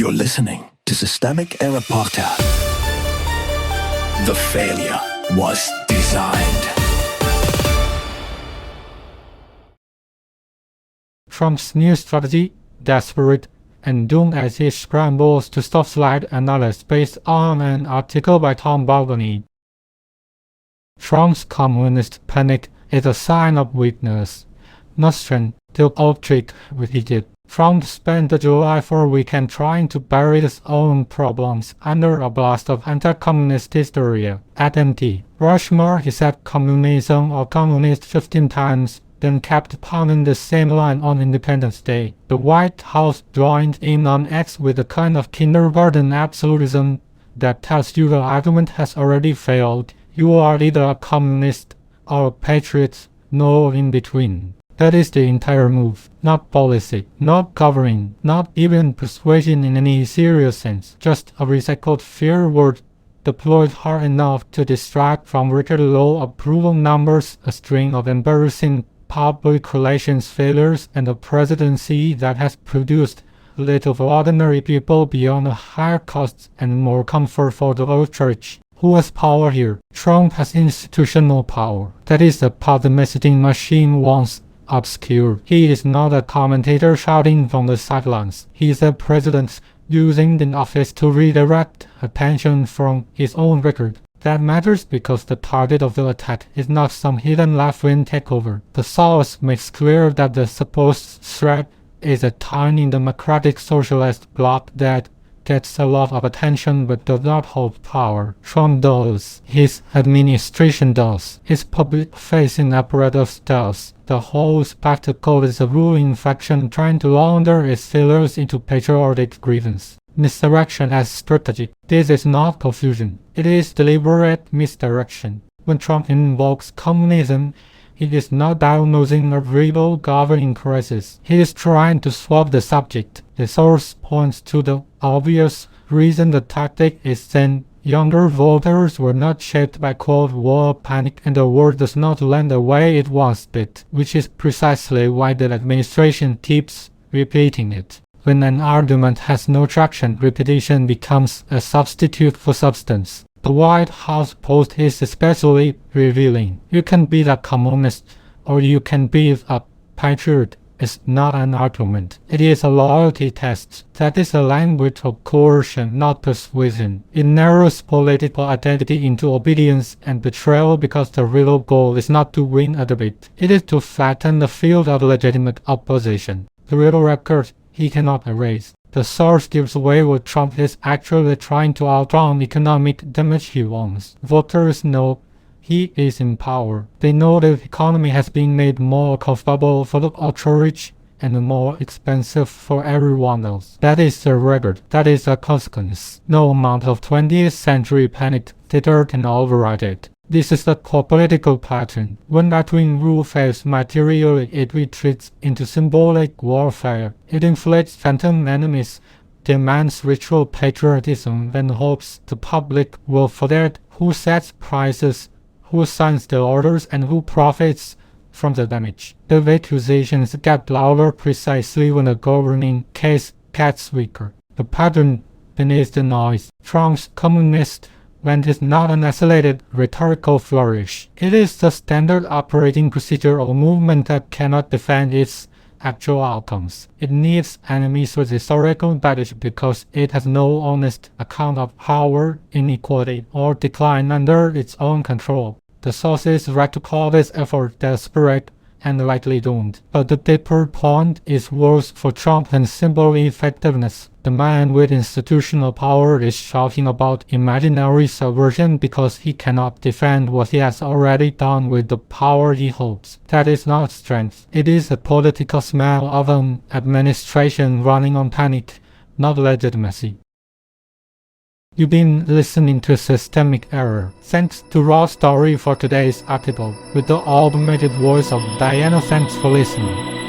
You're listening to Systemic Era Podcast. The failure was designed. Trump's new strategy, desperate and doomed as he scrambles to stop slide analyst based on an article by Tom Balvenie. Trump's communist panic is a sign of weakness, not strength, till ultrarich Reheated. Trump spent the July 4 weekend trying to bury his own problems under a blast of anti-communist hysteria. At MT Rushmore, he said communism or communist 15 times, then kept pounding the same line on Independence Day. The White House joined in on X with a kind of kindergarten absolutism that tells you the argument has already failed. You are either a communist or a patriot, no in between. That is the entire move. Not policy, not governing, not even persuasion in any serious sense. Just a recycled fear word deployed hard enough to distract from record low approval numbers, a string of embarrassing public relations failures, and a presidency that has produced little for ordinary people beyond the higher costs and more comfort for the ultrarich. Who has power here? Trump has institutional power. That is the part the messaging machine wants obscure. He is not a commentator shouting from the sidelines. He is a president using the office to redirect attention from his own record. That matters because the target of the attack is not some hidden left-wing takeover. The source makes clear that the supposed threat is a tiny democratic socialist bloc that gets a lot of attention but does not hold power. Trump does. His administration does. His public-facing apparatus does. The whole spectacle is a ruling faction trying to launder its failures into patriotic grievance. Misdirection as strategy. This is not confusion. It is deliberate misdirection. When Trump invokes communism, he is not diagnosing a real governing crisis. He is trying to swap the subject. The source points to the obvious reason the tactic is then younger voters were not shaped by Cold War panic and the world does not land the way it once did, which is precisely why the administration keeps repeating it. When an argument has no traction, repetition becomes a substitute for substance. The White House post is especially revealing. You can be a communist or you can be a patriot. It's not an argument. It is a loyalty test. That is a language of coercion, not persuasion. It narrows political identity into obedience and betrayal because the real goal is not to win a debate. It is to flatten the field of legitimate opposition. The real record he cannot erase. The source gives away what Trump is actually trying to outrun economic damage he wants. Voters know he is in power. They know the economy has been made more comfortable for the ultra-rich and more expensive for everyone else. That is the record. That is the consequence. No amount of 20th century panic theater can override it. This is the core political pattern. When right-wing rule fails materially, it retreats into symbolic warfare. It inflates phantom enemies, demands ritual patriotism, and hopes the public will forget who sets prices, who signs the orders, and who profits from the damage. The accusations get louder precisely when the governing case gets weaker. The pattern beneath the noise. Trump's communist vent is not an isolated rhetorical flourish. It is the standard operating procedure of a movement that cannot defend its actual outcomes. It needs enemies with historical baggage because it has no honest account of power inequality or decline under its own control. The source is right to call this effort desperate and likely doomed. But the deeper point is worse for Trump than simple effectiveness. The man with institutional power is shouting about imaginary subversion because he cannot defend what he has already done with the power he holds. That is not strength. It is the political smell of an administration running on panic, not legitimacy. You've been listening to Systemic Error. Thanks to Raw Story for today's article, with the automated voice of Diana. Thanks for listening.